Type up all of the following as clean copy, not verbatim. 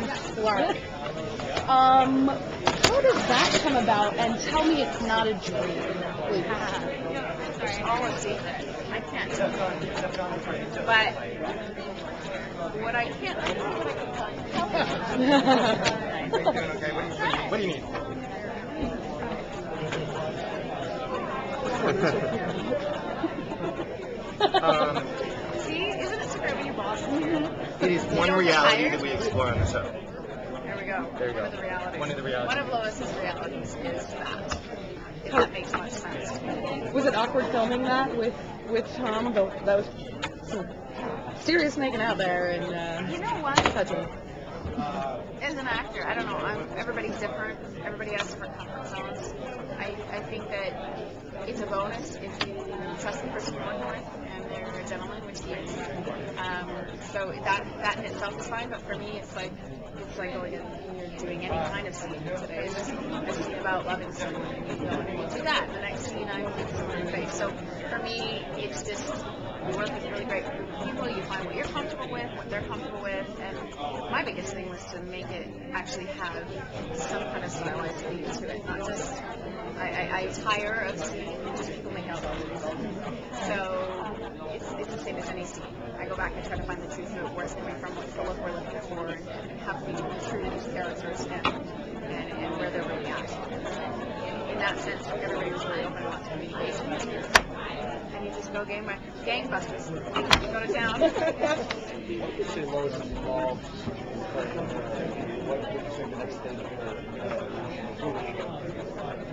Clark. How does that come about? And tell me it's not a dream, please. It's all a secret. I can't tell you. But what I can't, I don't know what I can tell you. What do you need? See, isn't it super when you're boss? It is one reality that we explore on the show. There we go. There you go. One of the realities. One of the realities. One of Lois's realities is that. If that makes much sense. Was it awkward filming that with Tom? That was some serious making out there, and You know what? touching. As an actor, I don't know. Everybody's different. Everybody has different comfort zones. I think that it's a bonus if you trust the person you're working with and they're a gentleman, which he is. So that in itself is fine. But for me, it's like going and you're doing any kind of scene today. It's just a scene about loving someone, and you go and you do that. The next scene, I'm with someone in the face. So for me, it's just you work with a really great group of people. You find what you're comfortable with, what they're comfortable with, and my biggest thing was to make it actually have some kind of stylized feel to it, not just. I tire of seeing just people make out movies. So it's the same as any scene. I go back and try to find the truth of where it's coming from, what's the look we're looking for, and have to be true to these characters and where they're really at. In that sense, everybody was really open about communication. And you just go gangbusters. You go to town. What would you say Lois is involved? What would you say the next stage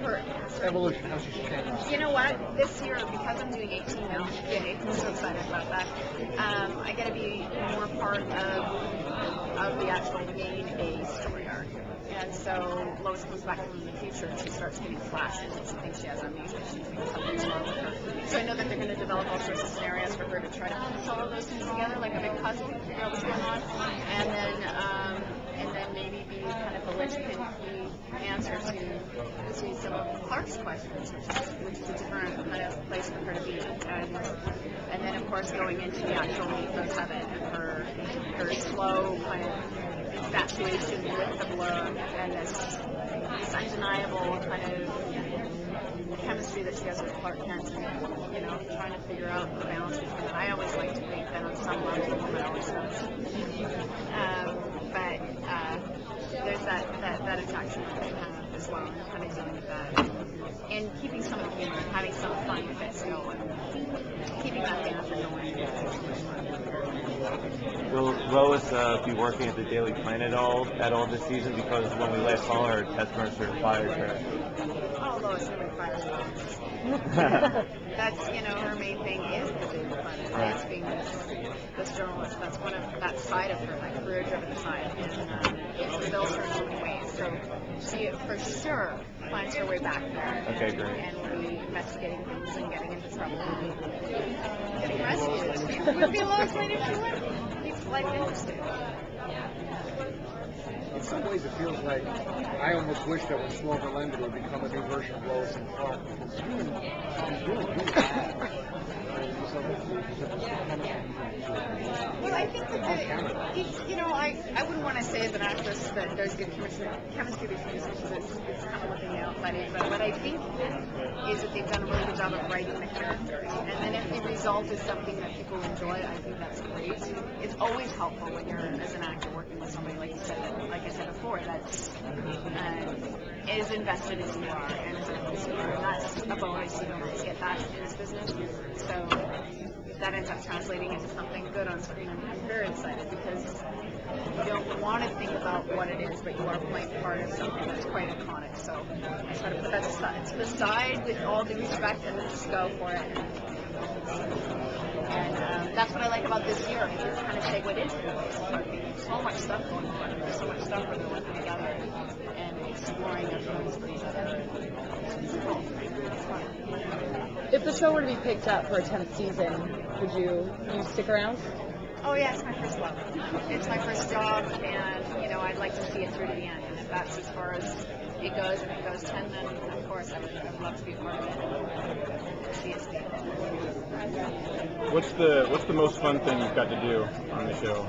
Her evolution, how she's changed? You know what? This year, because I'm doing 18 now, yay, I'm so excited about that. I get to be more part of the actual main A story arc. And so Lois comes back from the future and she starts getting flashes and she thinks she has amnesia. She thinks something's wrong with her. So I know that they're going to develop all sorts of scenarios for her to try to piece all of those things together like a big puzzle, figure out what's going on, and then maybe be kind of the linchpin key answer to some of Clark's questions, which is a different kind of place for her to be. And then of course going into the actual meat of it and her slow kind of infatuation with the blur and this undeniable kind of chemistry that she has with Clark Kent, and, you know, trying to figure out the balance between them. I always like to think that on some level the woman always does. But there's that attraction that they have as well, and kind of dealing with that. And keeping some of the humor, having some fun bits going, keeping that banter going. Will Lois be working at the Daily Planet at all this season? Because when we last saw her, Tess Mercer fired her. Oh, Lois never fires Lois. That's, you know, her main thing is the Daily Planet. Right. It's being this journalist. That's one of that side of her, that career-driven side, and it fulfills her in so many ways. So she, for sure, finds her way back there. Okay, great. And will be investigating things and getting into trouble and getting rescued. Would be Lois Lane if she would. Keeps life interesting. In some ways, it feels like I almost wish that when Smallville ended, it would become a new version of Lois and Clark, because she's really bad. Well, I think that you know, I wouldn't want to say as an actress that there's good chemistry between us, because it's kind of looking out by it. But what I think is that they've done a really good job of writing the characters. And then if the result is something that people enjoy, I think that's great. It's always helpful when you're, as an actor, working with somebody, like you said, like I said before, that's as invested as you are and as open as you are. And that's a bonus. You don't always get that in this business. So that ends up translating into something good on screen. I'm very excited because you don't want to think about what it is, but you are playing part of something that's quite iconic. So I try to put that to the side with all due respect and then just go for it. And that's what I like about this year. It's kind of segued into it. So much stuff going on. There's so much stuff where they're working together and exploring their feelings for each other. It's cool. It's fun. If the show were to be picked up for a 10th season, would you stick around? Oh yeah, it's my first love. It's my first job, and you know, I'd like to see it through to the end. And if that's as far as it goes, and it goes 10, then of course I'd love to be a part of it and see it through. What's the most fun thing you've got to do on the show?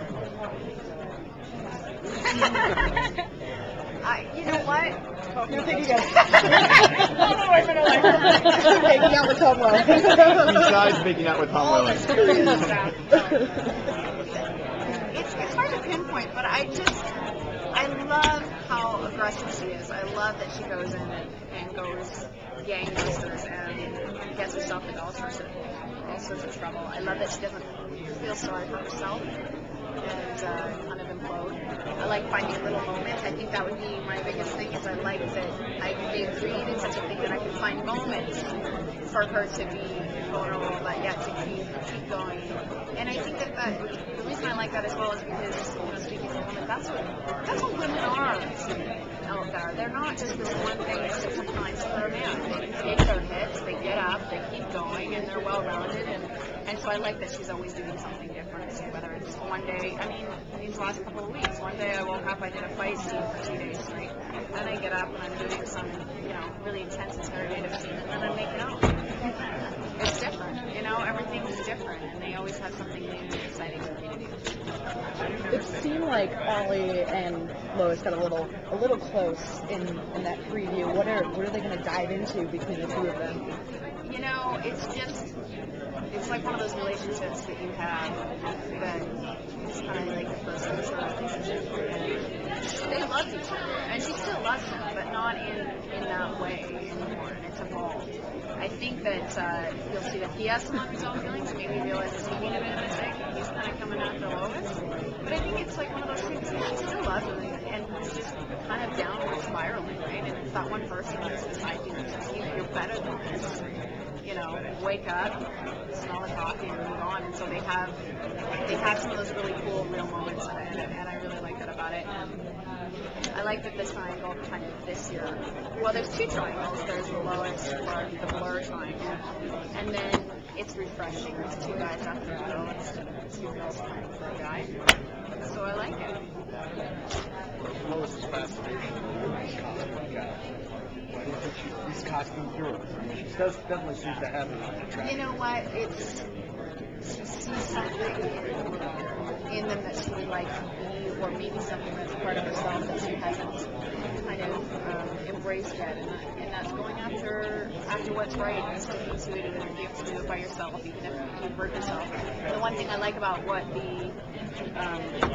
You know what? No, thank you guys. No, wait a minute. Making out with Tom Welling. Besides making out with Tom All the Welling. serious stuff. It's hard to pinpoint, but I love how aggressive she is. I love that she goes in and goes gangbusters and gets herself into all sorts of trouble. I love that she doesn't feel sorry for herself and kind of implode. I like finding little moments. I think that would be my biggest thing is I like that they've created such a thing that I can find moments for her to be vulnerable, but yet to keep going. And I think that the reason I like that as well is because, speaking of women, that's what women are out there. They're not just this one thing that's different times for a man. They take their hits, they get up, they keep going, and they're well-rounded. And so I like that she's always doing something different. Whether it's one day, these last couple of weeks, one day I woke up, I did a fight scene for 2 days straight. Then I get up and I'm doing some, really intense interrogative scene, and then I'm making out. It's different, everything's different, and they always have something new and exciting for me to do. It seemed like Ollie and Lois got a little close in that preview. What are they going to dive into between the two of them? It's like one of those relationships that you have that it's kind of like the first mature relationship. And they loved each other, and she still loves him, but not in that way anymore, and it's evolved. I think that you'll see that he has some of his own feelings, and maybe realizes he made a bit of a mistake, and he's kind of coming after Lois. But I think it's like one of those things that she still loves him, and he's just kind of downward spiraling, right? And it's that one person that's beside you that says, you're better than this. Wake up, smell the coffee, and move on. And so they have some of those really cool, real moments, and I really like that about it. I like that the triangle kind of this year. Well, there's two triangles. There's the Lois, Clark, the Blur triangle, and then it's refreshing. There's two guys after a girl instead of two girls fighting for a guy. So I like it. Lois's fascination with these costume gals. Why do you think these costume heroes? She definitely seems to have it. You know what? She sees something in them that she would like to be, or maybe something that's part of herself that she hasn't kind of embraced yet, and that's going after what's right and sticking to it, even if you have to do it by yourself, even if you hurt yourself. The one thing I like about what the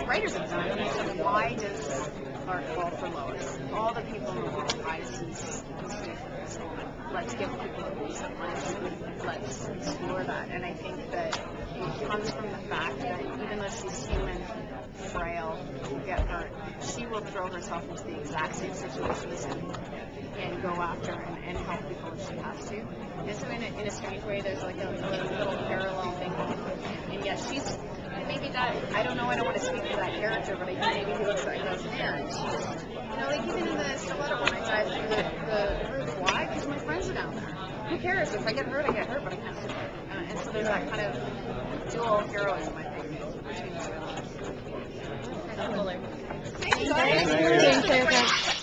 writers have done is why does Clark fall for Lois? All the people in the world, why does he's different? So let's give people a reason. Let's explore that. And I think that it comes from the fact that even though she's human, frail, will get hurt, she will throw herself into the exact same situations and go after and help people if she has to. And so in a strange way, there's like a little parallel thing. And yet she's, maybe that, I don't know, I don't want to speak to that character, but I think maybe he looks at it and goes, man, she's, like even in the stiletto when I drive through the roof, why? Because my friends are down there. Who cares? If I get hurt, I get hurt, but I can't stop it. And so there's that kind of dual heroism, I think, between the two of them. Absolutely. Thank you guys. Thanks.